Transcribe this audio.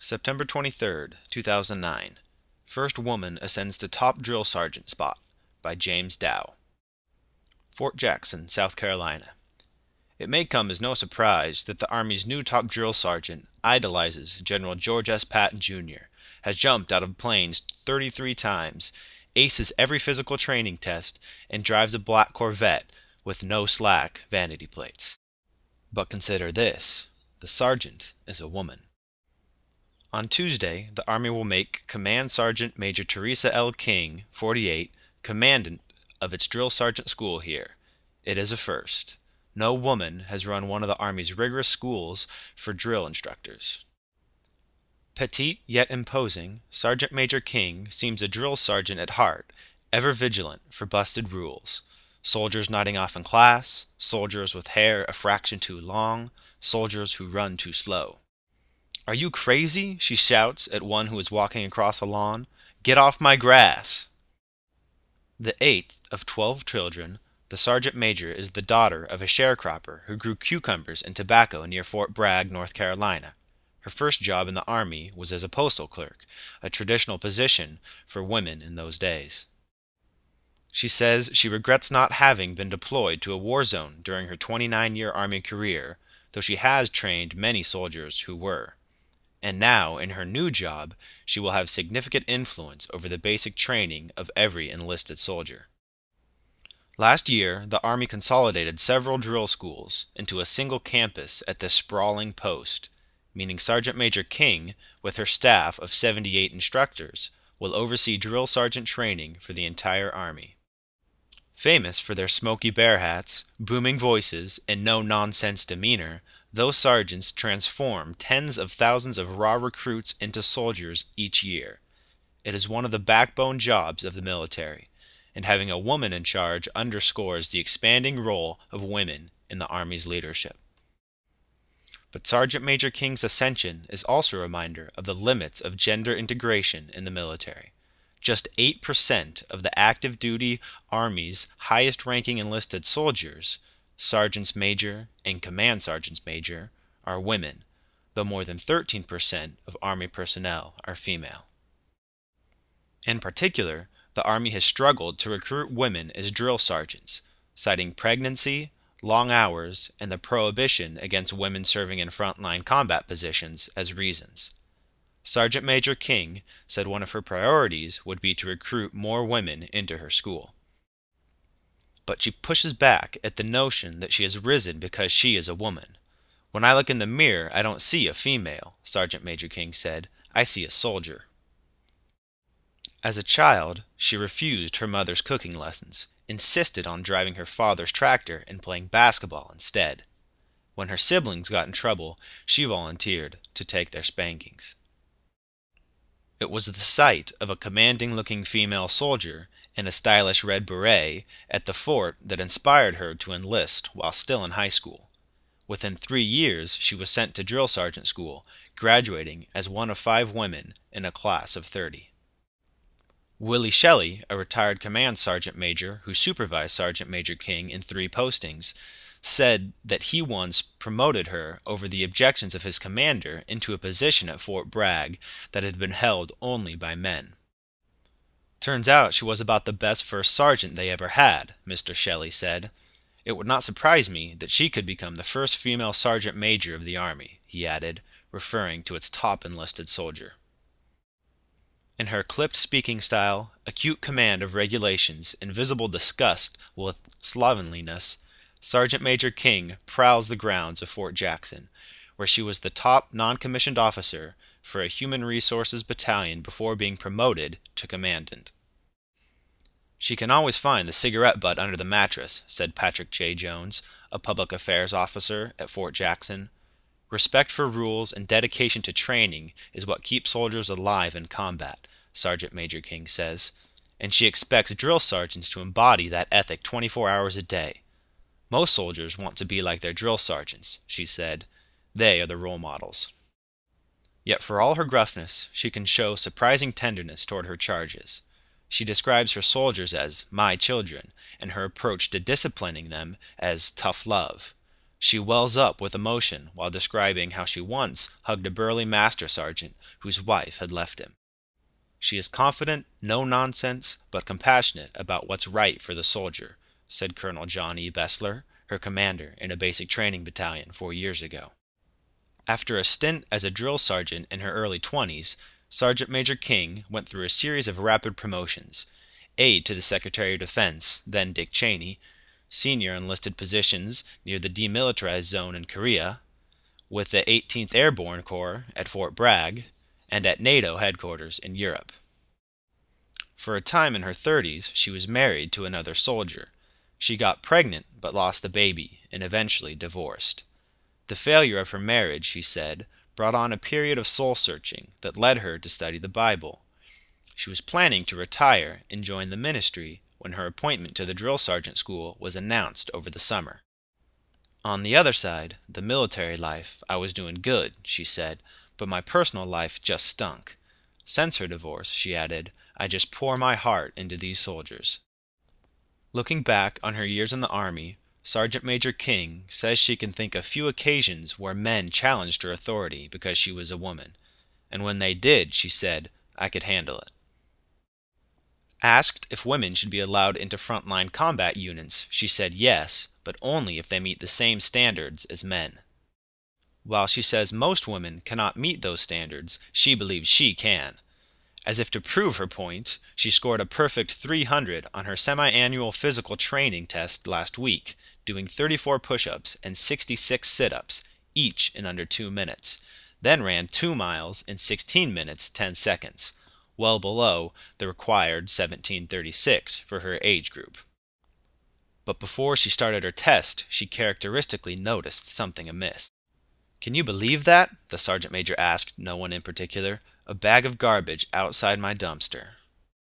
September 23rd, 2009. First woman ascends to top drill sergeant spot by James Dow. Fort Jackson, South Carolina. It may come as no surprise that the Army's new top drill sergeant idolizes General George S. Patton, Jr., has jumped out of planes 33 times, aces every physical training test, and drives a black Corvette with no slack vanity plates. But consider this: the sergeant is a woman. On Tuesday, the Army will make Command Sergeant Major Teresa L. King, 48, commandant of its drill sergeant school here. It is a first. No woman has run one of the Army's rigorous schools for drill instructors. Petite yet imposing, Sergeant Major King seems a drill sergeant at heart, ever vigilant for busted rules. Soldiers nodding off in class, soldiers with hair a fraction too long, soldiers who run too slow. "Are you crazy?" she shouts at one who is walking across a lawn. "Get off my grass!" The eighth of 12 children, the sergeant major is the daughter of a sharecropper who grew cucumbers and tobacco near Fort Bragg, North Carolina. Her first job in the Army was as a postal clerk, a traditional position for women in those days. She says she regrets not having been deployed to a war zone during her 29-year Army career, though she has trained many soldiers who were. And now, in her new job, she will have significant influence over the basic training of every enlisted soldier. Last year, the Army consolidated several drill schools into a single campus at this sprawling post, meaning Sergeant Major King, with her staff of 78 instructors, will oversee drill sergeant training for the entire Army. Famous for their smoky bear hats, booming voices, and no-nonsense demeanor, those sergeants transform tens of thousands of raw recruits into soldiers each year. It is one of the backbone jobs of the military, and having a woman in charge underscores the expanding role of women in the Army's leadership. But Sergeant Major King's ascension is also a reminder of the limits of gender integration in the military. Just 8% of the active duty Army's highest-ranking enlisted soldiers, sergeants major and command sergeants major, are women, though more than 13% of Army personnel are female. In particular, the Army has struggled to recruit women as drill sergeants, citing pregnancy, long hours, and the prohibition against women serving in frontline combat positions as reasons. Sergeant Major King said one of her priorities would be to recruit more women into her school. But she pushes back at the notion that she has risen because she is a woman. "When I look in the mirror, I don't see a female," Sergeant Major King said. "I see a soldier." As a child, she refused her mother's cooking lessons, insisted on driving her father's tractor and playing basketball instead. When her siblings got in trouble, she volunteered to take their spankings. It was the sight of a commanding-looking female soldier in a stylish red beret at the fort that inspired her to enlist while still in high school. Within 3 years, she was sent to drill sergeant school, graduating as one of 5 women in a class of 30. Willie Shelley, a retired command sergeant major who supervised Sergeant Major King in 3 postings, said that he once promoted her over the objections of his commander into a position at Fort Bragg that had been held only by men. "Turns out she was about the best first sergeant they ever had," Mr. Shelley said. "It would not surprise me that she could become the first female sergeant major of the Army," he added, referring to its top enlisted soldier. In her clipped speaking style, acute command of regulations, and visible disgust with slovenliness, Sergeant Major King prowls the grounds of Fort Jackson, where she was the top non-commissioned officer for a Human Resources battalion before being promoted to commandant. "She can always find the cigarette butt under the mattress," said Patrick J. Jones, a public affairs officer at Fort Jackson. "Respect for rules and dedication to training is what keeps soldiers alive in combat," Sergeant Major King says, "and she expects drill sergeants to embody that ethic 24 hours a day. Most soldiers want to be like their drill sergeants," she said. "They are the role models." Yet for all her gruffness, she can show surprising tenderness toward her charges. She describes her soldiers as "my children," and her approach to disciplining them as "tough love." She wells up with emotion while describing how she once hugged a burly master sergeant whose wife had left him. She is confident, no nonsense, but compassionate about what's right for the soldier, said Colonel John E. Bessler, her commander in a basic training battalion 4 years ago. After a stint as a drill sergeant in her early 20s, Sergeant Major King went through a series of rapid promotions: aide to the Secretary of Defense, then Dick Cheney, senior enlisted positions near the demilitarized zone in Korea, with the 18th Airborne Corps at Fort Bragg, and at NATO headquarters in Europe. For a time in her 30s, she was married to another soldier. She got pregnant but lost the baby and eventually divorced. The failure of her marriage, she said, brought on a period of soul-searching that led her to study the Bible. She was planning to retire and join the ministry when her appointment to the drill sergeant school was announced over the summer. On the other side, the military life, I was doing good, she said, but my personal life just stunk. Since her divorce, she added, I just pour my heart into these soldiers. Looking back on her years in the Army, Sergeant Major King says she can think of few occasions where men challenged her authority because she was a woman, and when they did, she said, I could handle it. Asked if women should be allowed into frontline combat units, she said yes, but only if they meet the same standards as men. While she says most women cannot meet those standards, she believes she can. As if to prove her point, she scored a perfect 300 on her semi-annual physical training test last week, doing 34 push-ups and 66 sit-ups, each in under 2 minutes, then ran 2 miles in 16 minutes 10 seconds, well below the required 17:36 for her age group. But before she started her test, she characteristically noticed something amiss. Can you believe that? The sergeant major asked no one in particular. A bag of garbage outside my dumpster.